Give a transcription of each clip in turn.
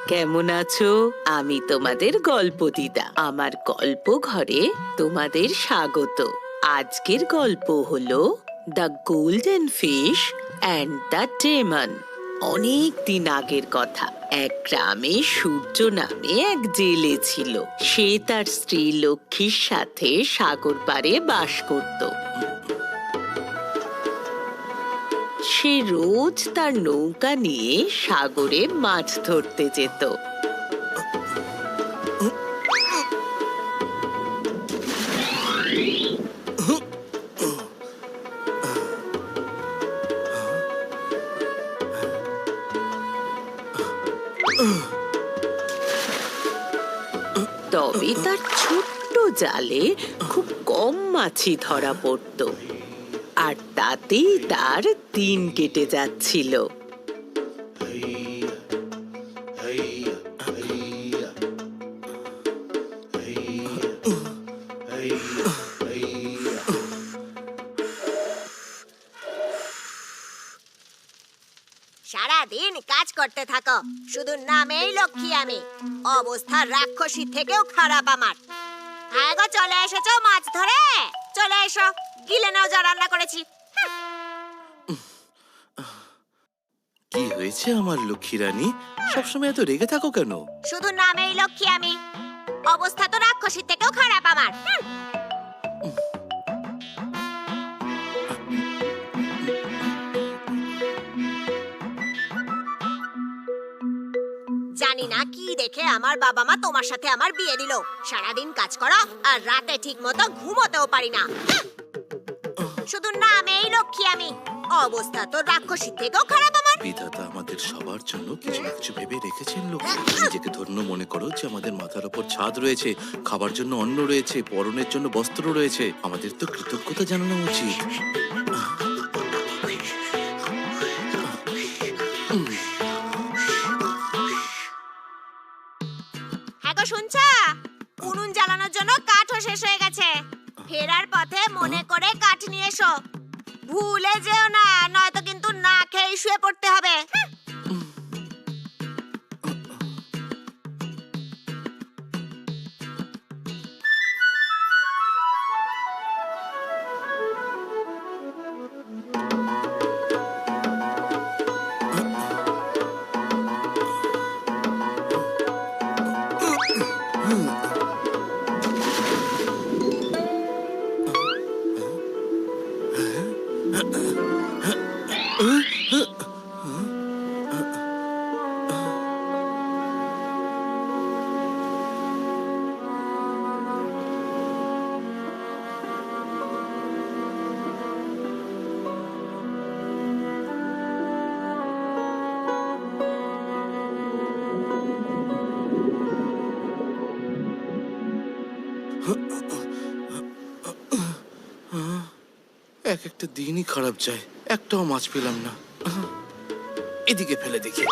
কেমন আছো? আমি তোমাদের গল্প দিদা। আমার গল্প ঘরে তোমাদের স্বাগত। আজকের গল্প হলো the golden fish and the demon. অনেক দিন আগের কথা। এক গ্রামে সূর্য নামে এক জেলে ছিল। সে তার স্ত্রী লক্ষ্মীর সাথে সাগর পাড়ে বাস করত। সে রোজ তার নৌকা নিয়ে সাগরে মাছ ধরতে যেত। তবে তার ছোট্ট জালে খুব কম মাছই ধরা পড়ত, আর তাতেই তার দিন কেটে যাচ্ছিল। সারাদিন কাজ করতে থাকো, শুধু নামেই লক্ষ্মী আমি, অবস্থা রাক্ষসী থেকেও খারাপ আমার। হ্যাঁ গো, চলে এসেছো মাছ ধরে? চলে এসো, গিলে নাও যা রান্না করেছি। কি হয়েছে আমার লক্ষ্মী রানী? সবসময় এত রেগে থাকো কেন? শুধু নামেই লক্ষ্মী আমি, অবস্থা তো রাক্ষসী থেকেও খারাপ আমার। জানি না কি দেখে আমার বাবা মা তোমার সাথে আমার বিয়ে দিল। সারাদিন কাজ করো আর রাতে ঠিক মতো ঘুমোতেও পারি না। শুধু নামেই লক্ষ্মী আমি, অবস্থা তো রাক্ষসী থেকেও খারাপ আমার। বিধাতা আমাদের সবার জন্য কিছু না কিছু ভেবে রেখেছেন লক্ষ্মী। নিজেকে ধন্য মনে করো যে আমাদের মাথার উপর ছাদ রয়েছে, খাবার জন্য অন্ন রয়েছে, পরনের জন্য বস্ত্র রয়েছে। আমাদের তো কৃতজ্ঞতা জানানো উচিত। হ্যাঁ গো, শুনছো? উনুন জ্বালানোর জন্য কাঠও শেষ হয়ে গেছে। ফেরার পথে মনে করে কাঠ নিয়ে এসো, ভুলে যেও না, নয়তো কিন্তু না খেয়ে শুয়ে পড়তে হবে। এক একটা দিনই খারাপ যায়, একটাও মাছ পেলাম না। এদিকে ফেলে দেখি।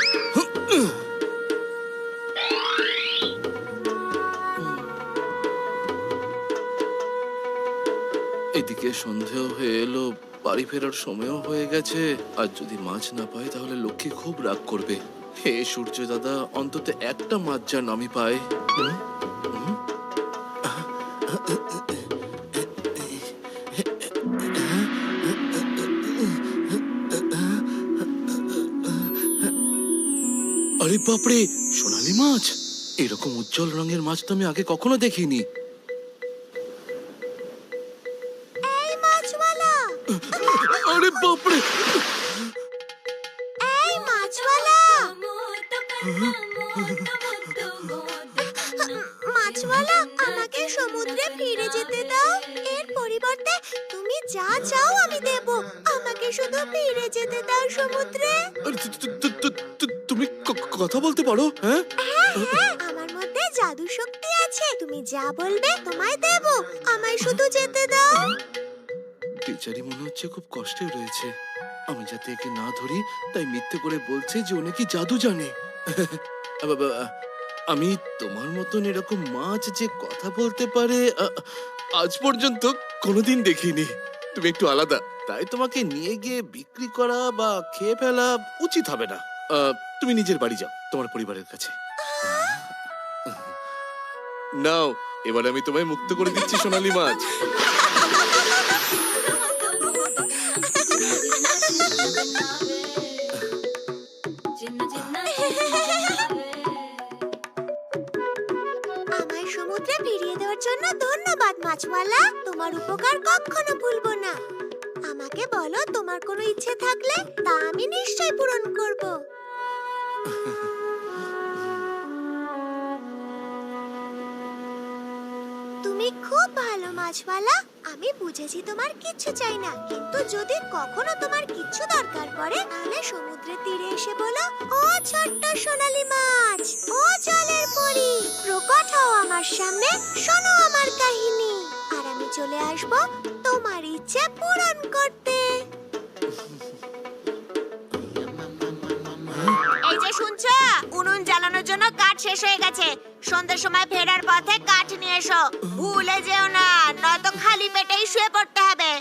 এদিকে সন্ধেও হয়ে এলো, বাড়ি ফেরার সময়ও হয়ে গেছে। আর যদি মাছ না পাই তাহলে লক্ষ্মী খুব রাগ করবে। হে সূর্য দাদা, অন্তত একটা মাছ যেন আমি পাই। আরে বাপরে, সোনালী মাছ! এরকম উজ্জ্বল রঙের মাছ তো আমি আগে কখনো দেখিনি। এই মাছওয়ালা, আরে বাপরে! এই মাছওয়ালা, মাছওয়ালা, আমাকে সমুদ্রে ফিরে যেতে দাও। এর পরিবর্তে তুমি যা চাও আমি দেব। আমাকে শুধু ফিরে যেতে দাও সমুদ্রে। আরে তুমি কথা বলতে পারো? হ্যাঁ, হ্যাঁ, আমার মধ্যে জাদু শক্তি আছে। তুমি যা বলবে তোমায় দেব। আমায় শুধু যেতে দাও। বেচারি মনে হচ্ছে খুব কষ্টে রয়েছে। আমি যাতে একে না ধরি তাই মিথ্যে করে বলছে যে ও নাকি জাদু জানে। আমি তোমার মতন এরকম মাছ যে কথা বলতে পারে আজ পর্যন্ত কোনোদিন দেখিনি। তুমি একটু আলাদা, তাই তোমাকে নিয়ে গিয়ে বিক্রি করা বা খেয়ে ফেলা উচিত হবে না। তুমি নিজের বাড়ি যাও, তোমার পরিবারের কাছে। নাও, এবার আমি তোমায় মুক্ত করে দিচ্ছি সোনালী মাছ। আমায় সমুদ্রে ফিরিয়ে দেওয়ার জন্য ধন্যবাদ মাছওয়ালা। তোমার উপকার কখনো ভুলবো না। আমাকে বলো, তোমার কোনো ইচ্ছে থাকলে তা আমি নিশ্চয়ই পূরণ করব। তুমি খুব ভালো মাছওয়ালা। আমি বুঝেছি তোমার কিচ্ছু চাই না, কিন্তু যদি কখনো তোমার কিচ্ছু দরকার পড়ে তাহলে সমুদ্রের তীরে এসে বলো, ও ছোট্ট সোনালী মাছ, ও জলের পরী, প্রকট হও আমার সামনে, শোনো আমার কাহিনী, আর আমি চলে আসব তোমার ইচ্ছে পূরণ করতে। এই যে শুনছো, উনুন জ্বালানোর জন্য কাঠ শেষ হয়ে গেছে। সন্ধ্যার সময় ফেরার পথে কাঠ নিয়ে এসো, ভুলে যেও না, নয়তো খালি পেটেই শুয়ে পড়তে হবে।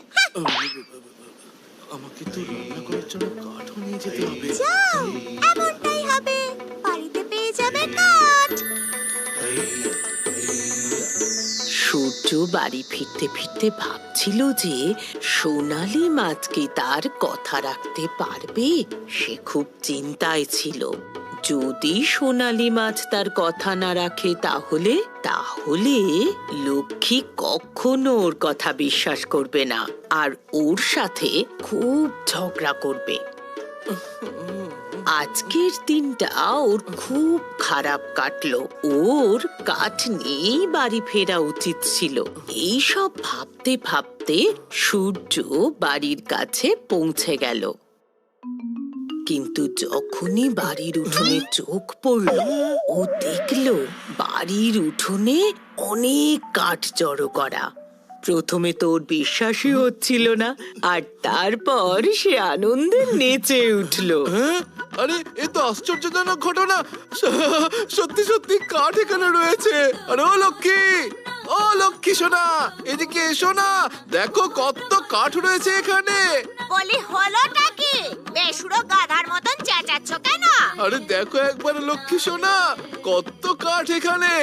আমাকে তো রান্না করার জন্য কাঠও নিয়ে যেতে হবে। যাও, এমনটাই হবে, বাড়িতে পেয়ে যাবে কাঠ। সূর্য বাড়ি ফিরতে ফিরতে ভাবছিল যে সোনালী মাছ কি তার কথা রাখতে পারবে। সে খুব চিন্তায় ছিল। যদি সোনালী মাছ তার কথা না রাখে তাহলে লক্ষ্মী কখনো ওর কথা বিশ্বাস করবে না আর ওর সাথে খুব ঝগড়া করবে। আজকের দিনটা ওর খুব খারাপ কাটলো। ওর কাঠ নিয়েই বাড়ি ফেরা উচিত ছিল। এই সব ভাবতে ভাবতে সূর্য বাড়ির কাছে পৌঁছে গেল। কিন্তু যখনই বাড়ির উঠোনে চোখ পড়ল, ও দেখল বাড়ির উঠোনে অনেক কাঠ জড়ো করা। প্রথমে তো ওর বিশ্বাসই হচ্ছিল না, আর তারপর সে আনন্দে নেচে উঠল। হ্যাঁ, আরে এ তো আশ্চর্যজনক ঘটনা। সত্যি সত্যি কাঠ এখানে রয়েছে। আরে ও লক্ষ্মী সোনা, এদিকে এসো না, দেখো কত কাঠ রয়েছে এখানে। বলি হলোটা কি? বেসুরো গাধার মতন চেঁচাচ্ছ কেন? আরে দেখো একবার লক্ষ্মী সোনা, কত কাঠ এখানে।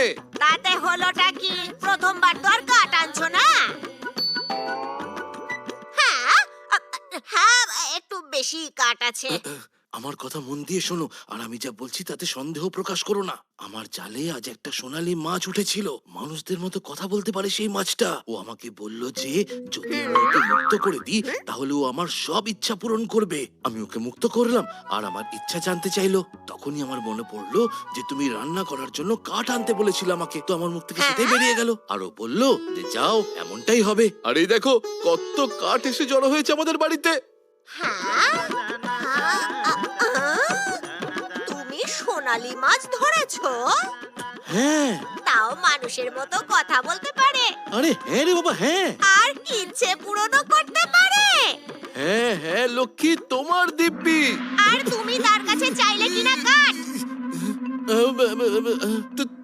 তাতে হলোটা কি? প্রথমবার তো আর কাঠ আনছো না। হ্যাঁ, হ্যাঁ, একটু বেশি কাঠ আছে। আমার কথা মন দিয়ে শোনো, আর আমি যা বলছি তাতে সন্দেহ প্রকাশ করো না। আমার জালে আজ একটা সোনালী মাছ উঠেছিল। মানুষদের মতো কথা বলতে পারে সেই মাছটা। ও আমাকে বলল যে যদি আমি ওকে মুক্ত করে দিই তাহলে ও আমার সব ইচ্ছা পূরণ করবে। আমি ওকে মুক্ত করলাম আর আমার ইচ্ছা জানতে চাইলো। তখনই আমার মনে পড়লো যে তুমি রান্না করার জন্য কাঠ আনতে বলেছিলে আমাকে। তো আমার মুখ থেকে সেটাই বেরিয়ে গেল। আর ও বললো যে যাও, এমনটাই হবে। আর এই দেখো কত কাঠ এসে জড়ো হয়েছে আমাদের বাড়িতে। তুমি সোনালী মাছ ধরেছো? হ্যাঁ। তাও মানুষের মতো কথা বলতে পারে, আরে হ্যাঁ রে বাবা, হ্যাঁ। আর ইচ্ছে পূরণও করতে পারে। হ্যাঁ হ্যাঁ লক্ষ্মী, তোমার দিব্যি। আর তুমি তার কাছে চাইলে কিনা কাঠ?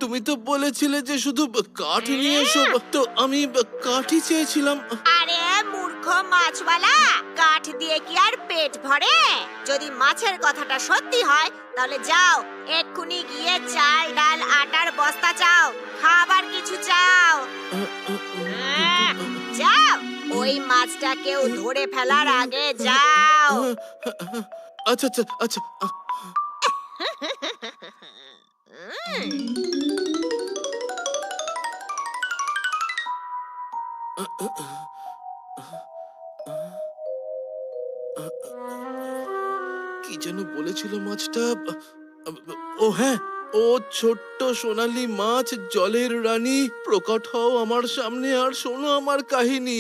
তুমি তো বলেছিলে যে শুধু কাঠ নিয়ে এসো, তো আমি কাঠই চেয়েছিলাম। আরে মূর্খ মাছওয়ালা, কাঠ দিয়ে কি আর পেট ভরে? যদি মাছের কথাটা সত্যি হয় তাহলে যাও, এক্ষুনি গিয়ে চাল ডাল আটার বস্তা চাও, খাবার কিছু চাও। যাও, ওই মাছটা কেউ ধরে ফেলার আগে যাও। আচ্ছা আচ্ছা আচ্ছা। কি যেন বলেছিল মাছটা? ও হ্যাঁ, ও ছোট্ট সোনালী মাছ, জলের রানী, প্রকট হও আমার সামনে আর শোনো আমার কাহিনী।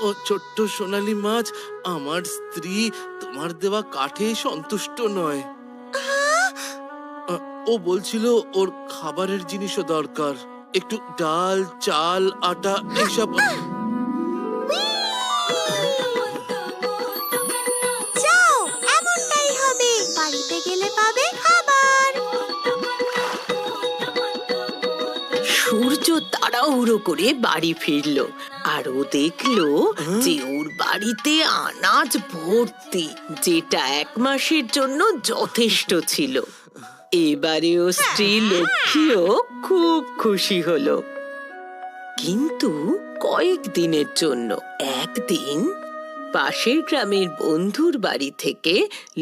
ও ছোট্ট সোনালী মাছ, আমার স্ত্রী তোমার দেওয়া কাঠে সন্তুষ্ট নয়। ও বলছিল ওর খাবারের জিনিসও দরকার, একটু ডাল চাল আটা এসব। যাও, এমনটাই হবে, বাড়িতে গেলে পাবে খাবার। সূর্য তাড়াহুড়ো করে বাড়ি ফিরলো আর ও দেখলো যে ওর বাড়িতে আনাজ ভর্তি, যেটা 1 মাসের জন্য যথেষ্ট ছিল। এবারে ও স্ত্রী লক্ষ্মীও খুব খুশি হলো। কিন্তু কয়েকদিনের জন্য। একদিন পাশের গ্রামের বন্ধুর বাড়ি থেকে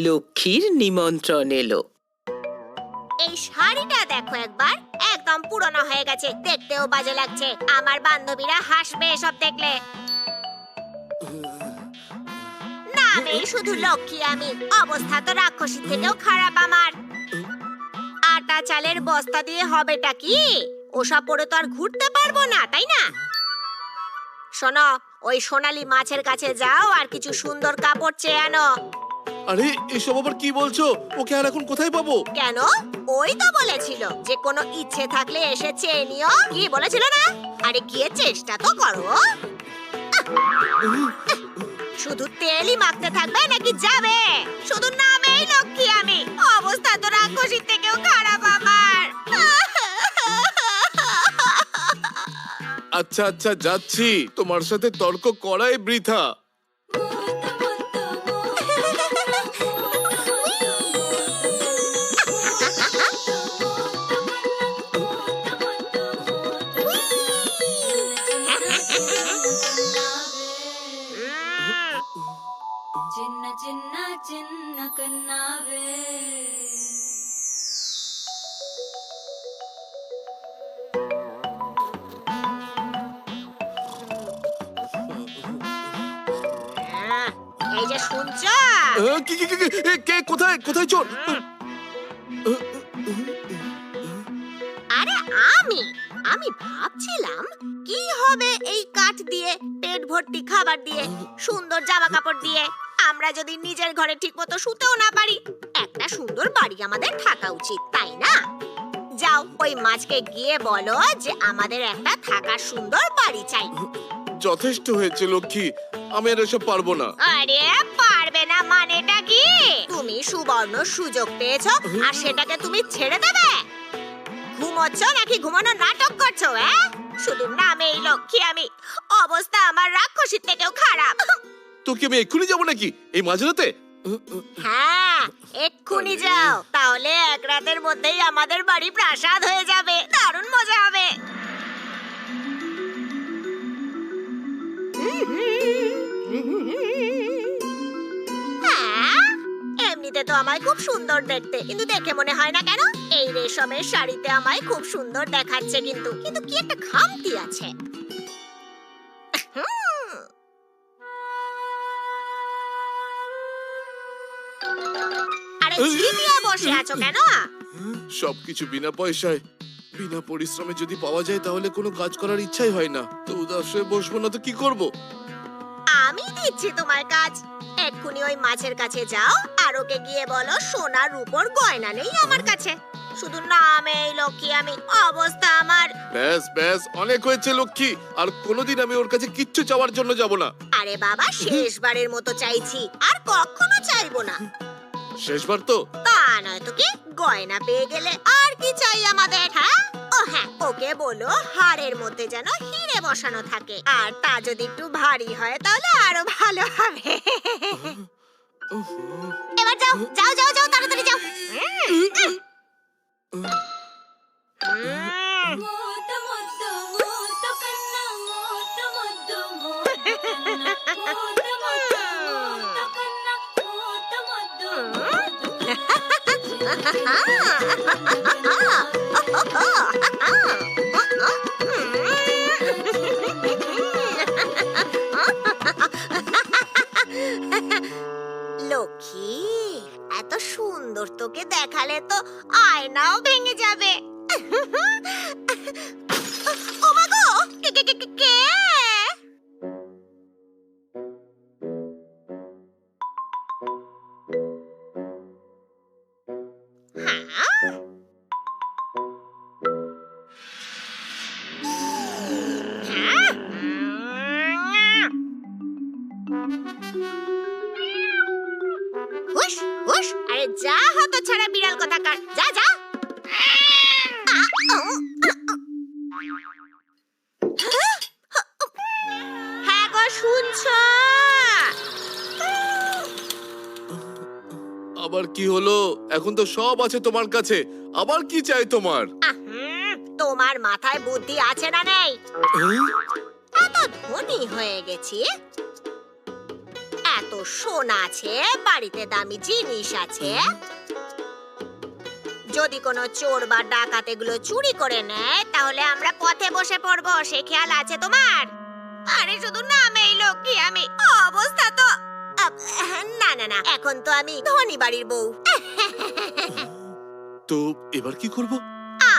লক্ষ্মীর নিমন্ত্রণ এলো। এই শাড়িটা দেখো একবার, একদম পুরনো হয়ে গেছে, দেখতেও বাজে লাগছে। আমার বান্ধবীরা হাসবে এসব দেখলে। না মেয়ে, শুধু লক্ষ্মী আমি, অবস্থা তো রাক্ষসীর থেকেও খারাপ আমার। আটা চালের বস্তা দিয়ে হবেটা কি? ওসব পরে তো আর ঘুরতে পারবো না, তাই না? শোনো, ওই সোনালী মাছের কাছে যাও আর কিছু সুন্দর কাপড় চেয়ে আনো। আরে এসব আবার কি বলছো? ওকে আর এখন কোথায় পাবো? কেন? ওই তো বলেছিল যে কোনো ইচ্ছে থাকলে এসে চেয়ে নিও। কি বলেছিল না? আরে গিয়ে চেষ্টা তো করো। শুধু তেলই মাখতে থাকবে নাকি যাবে? শুধু নামেই লক্ষ্মী আমি, অবস্থা তো রাক্ষসীর থেকেও খারাপ আমার। আচ্ছা আচ্ছা, যাচ্ছি। তোমার সাথে তর্ক করাই বৃথা। చిన్న చిన్న చిన్న కన్నావే এই যে শুনছো? কি কি কি কি? কে? কোথায় কোথায় চোর? আরে আমি আমি ভাবছিলাম কি হবে এই কাঠ দিয়ে, পেট ভর্তি খাবার দিয়ে, সুন্দর জামা কাপড় দিয়ে আমরা যদি নিজের ঘরে ঠিকমতো শুতেও না পারি। একটা সুন্দর বাড়ি আমাদের থাকা উচিত, তাই না? যাও ওই মাছকে গিয়ে বলো যে আমাদের একটা থাকার সুন্দর বাড়ি চাই। যথেষ্ট হয়েছে লক্ষ্মী, আমি আর এসব পারবো না। আরে পারবে না মানেটা কি? তুমি সুবর্ণ সুযোগ পেয়েছো আর সেটাকে তুমি ছেড়ে দেবে? ঘুমোচ্ছ নাকি ঘুমানোর নাটক করছো? শুধু নামেই লক্ষ্মী আমি, অবস্থা আমার রাক্ষসীর থেকেও খারাপ। তো কি আমি এক্ষুনি যাবো নাকি এই মাঝরাতে? হ্যাঁ, এক্ষুনি যাও, তাহলে এক রাতের মধ্যেই আমাদের বাড়ি প্রাসাদ হয়ে যাবে। দারুণ মজা হবে। হ্যাঁ, এমনিতে তো আমায় খুব সুন্দর দেখতে, কিন্তু দেখে মনে হয় না কেন এই রেশমের শাড়িতে আমায় খুব সুন্দর দেখাচ্ছে, কিন্তু কিন্তু কি একটা খামতি আছে। আরে চিবিয়ে বসে আছো কেন? সবকিছু বিনা পয়সায়, বিনা পরিশ্রমে যদি পাওয়া যায় তাহলে কোনো কাজ করার ইচ্ছাই হয় না। তো উদাস হয়ে বসবো না তো কি করব? আমি দিচ্ছি তোমার কাজ। এক্ষুনি ওই মাছের কাছে যাও আর ওকে গিয়ে বলো সোনার রূপোর গয়না নেই আমার কাছে, শুধু নামেই লক্ষ্মী আমি, অবস্থা আমার। ব্যাস ব্যাস, অনেক হয়েছে লক্ষ্মী। আর কোনোদিন আমি ওর কাছে কিচ্ছু চাওয়ার জন্য যাব না। আরে বাবা, শেষবারের মতো চাইছি, আর কখনো চাইবো না। শেষবার তো। তা নয় তো কি, গয়না পেয়ে গেলে আর কি চাই আমাদের? হ্যাঁ, ও হ্যাঁ, ওকে বলো হাড়ের মধ্যে যেন হিরে বসানো থাকে, আর তা যদি একটু ভারী হয় তাহলে আরো ভালো হবে। এবার যাও যাও যাও যাও, তাড়াতাড়ি যাও। మోత మొద్ద మోత కన్న మోత మొద్ద మోత కన్న మోత మొద్ద మోత కన్న మోత మొద్ద লক্ষ্মী, এত সুন্দর তোকে দেখালে তো আয়নাও ভেঙে যাবে। ও মা গো, কে কে কে কে কে? হ্যাঁ, আবার কি হলো? এখন তো সব আছে তোমার কাছে, আবার কি চাই তোমার? তোমার মাথায় বুদ্ধি আছে না নেই? এত ধনী হয়ে গেছি, এত সোনা আছে, বাড়িতে দামি জিনিস আছে, যদি কোনো চোর বা ডাকাত এগুলো চুরি করে নেয় তাহলে আমরা পথে বসে পড়বো, সে খেয়াল আছে তোমার? আরে শুধু নামেই লক্ষ্মী আমি, অবস্থা তো না না না, এখন তো আমি ধনী বাড়ির বউ। তো এবার কি করব?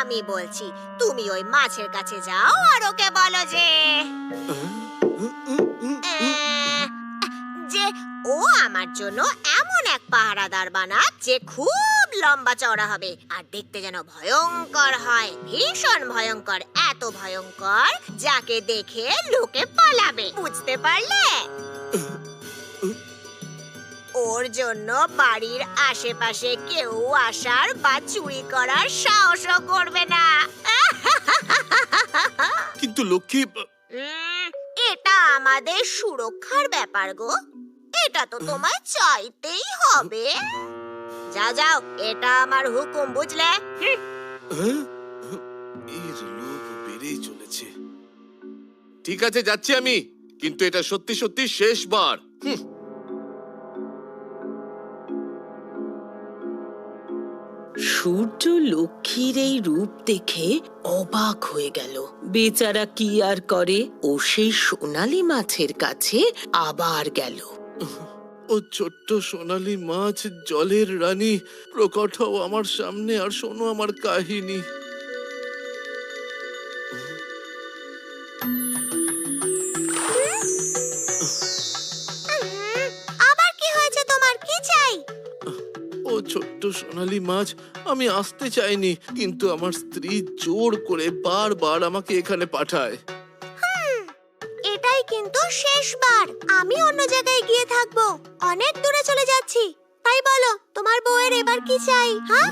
আমি বলছি তুমি ওই মাছের কাছে যাও আর ওকে বলো যে যে ও আমার জন্য এমন এক পাহারাদার বানাক যে খুব লম্বা চওড়া হবে আর দেখতে যেন ভয়ঙ্কর হয়, ভীষণ ভয়ঙ্কর, এত ভয়ঙ্কর যাকে দেখে লোকে পালাবে, বুঝতে পারলে? ওর জন্য বাড়ির আশেপাশে কেউ আসার বা চুরি করার সাহসও করবে না। কিন্তু লক্ষ্মী, এটা আমাদের সুরক্ষার ব্যাপার গো, এটা তো তোমায় চাইতেই হবে। যাও যাও, এটা আমার হুকুম, বুঝলে? এর লোভ বেড়েই চলেছে। ঠিক আছে, যাচ্ছি আমি, কিন্তু এটা সত্যি সত্যি শেষবার। সূর্য লক্ষ্মীর এই রূপ দেখে অবাক হয়ে গেল। বেচারা কি আর করে, ও সেই সোনালী মাছের কাছে আবার গেল। ও ছোট্ট সোনালী মাছ, জলের রানী, প্রকট হও আমার সামনে আর শোনো আমার কাহিনী। আবার কি হয়েছে তোমার, কি চাই? ও ছোট্ট সোনালী মাছ, আমি আসতে চাইনি, কিন্তু আমার স্ত্রী জোর করে বারবার আমাকে এখানে পাঠায়। এটাই কিন্তু শেষবার, আমি অন্য জায়গায় গিয়ে থাকবো, অনেক দূরে চলে যাচ্ছি। তাই বলো, তোমার বউয়ের এবার কি চাই? হ্যাঁ,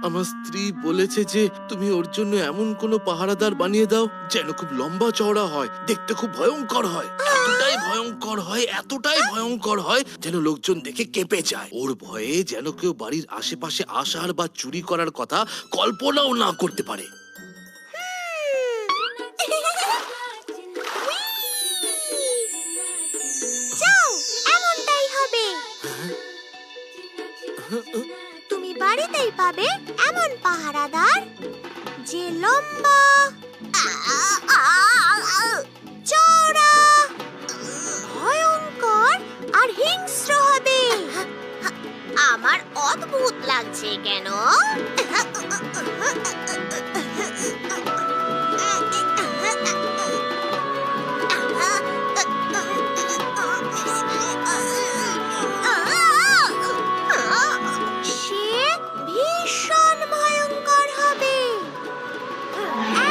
আমার স্ত্রী বলেছে যে তুমি ওর জন্য এমন কোনো পাহারাদার বানিয়ে দাও যেন খুব লম্বা চওড়া হয়, দেখতে খুব ভয়ঙ্কর হয়, এতটাই ভয়ঙ্কর হয়, এতটাই ভয়ঙ্কর হয় যেন লোকজন দেখে কেঁপে যায়। ওর ভয়ে যেন কেউ বাড়ির আশেপাশে আসার বা চুরি করার কথা কল্পনাও না করতে পারে। যাও, এমনটাই হবে। তুমি বাড়িতেই পাবে এমন পাহারাদার যে লম্বা, চওড়া, ভয়ঙ্কর আর হিংস্র হবে। আমার অদ্ভুত লাগছে কেন? সে ভীষণ ভয়ঙ্কর হবে,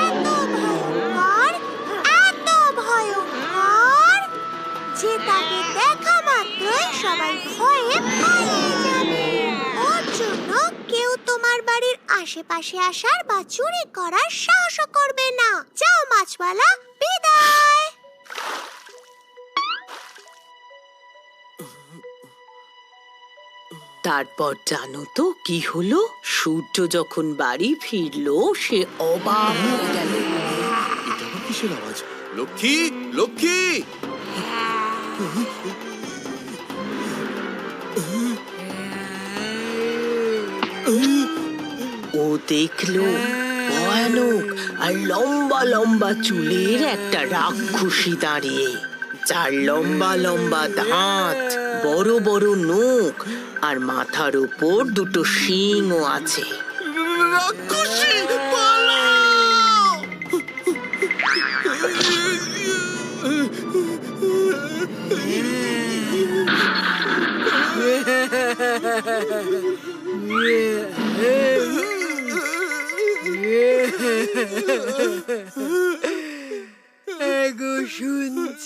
এত ভয়ঙ্কর, এত ভয়ঙ্কর যে তাকে দেখা মাত্রই সবাই ভয়ে পালিয়ে যাবে। ওর জন্য কেউ তোমার বাড়ির আশেপাশে আসার বা চুরি করার সাহসও করবে না। যাও মাছওয়ালা, বিদায়। তারপর জানো তো কি হলো? সূর্য যখন বাড়ি ফিরলো সে অবাক হয়ে গেল। এটা আবার কিসের আওয়াজ? লক্ষ্মী, লক্ষ্মী! ও দেখলো ভয়ানক আর লম্বা লম্বা চুলের একটা রাক্ষসী দাঁড়িয়ে, যার লম্বা লম্বা দাঁত, বড় বড় নখ আর মাথার উপর দুটো শিংও আছে। রাক্ষসী, পালাও! এগো শুনছ?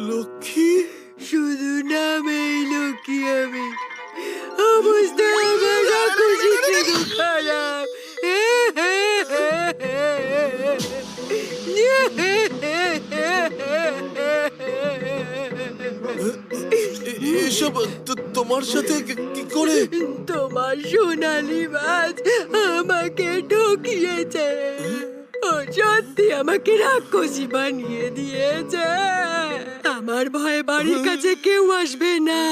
লক্ষ্মী, শুধু নামেই লক্ষ্মী আমি, অবস্থা আমার রাক্ষসীর থেকে খারাপ। এসব তোমার সাথে কি করে? তোমার সোনালি মাছ আমাকে ঠকিয়েছে। ও সত্যি আমাকে রাক্ষসী বানিয়ে দিয়েছে। আমার ভয়ে বাড়ির কাছে কেউ আসবে না।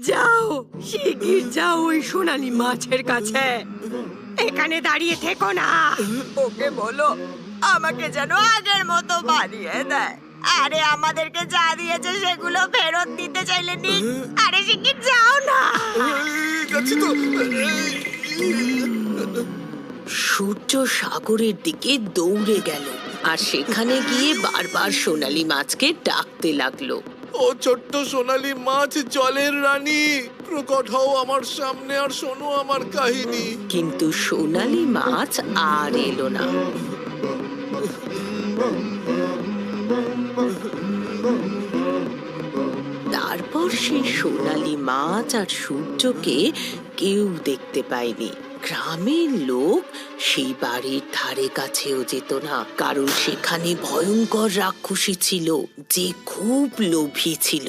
যাও, শিগগির যাও ওই সোনালি মাছের কাছে। এখানে দাঁড়িয়ে থেকো না। ওকে বলো আমাকে যেন আগের মতো বানিয়ে দেয়। আরে আমাদেরকে যা দিয়েছে সেগুলো ফেরত দিতে চাইলে নি। আরে শিগগির যাও না। যাচ্ছি তো। সূর্য সাগরের দিকে দৌড়ে গেল আর সেখানে গিয়ে বারবার সোনালী মাছকে ডাকতে লাগলো। ও ছোট্ট সোনালী মাছ, জলের রানী, প্রকট হও আমার সামনে আর শোনো আমার কাহিনী। কিন্তু সোনালী মাছ আর এলো না। তারপর সেই সোনালী মাছ আর সূর্যকে কেউ দেখতে পায়নি। গ্রামের লোক সেই বাড়ির ধারে কাছেও যেত না, কারণ সেখানে ভয়ঙ্কর রাক্ষসী ছিল যে খুব লোভী ছিল,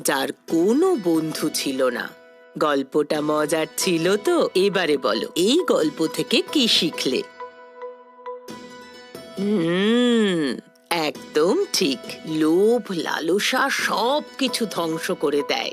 যার কোনো বন্ধু ছিল না। গল্পটা মজার ছিল তো? এবারে বলো, এই গল্প থেকে কি শিখলে? একদম ঠিক। লোভ, লালসা সব কিছু ধ্বংস করে দেয়।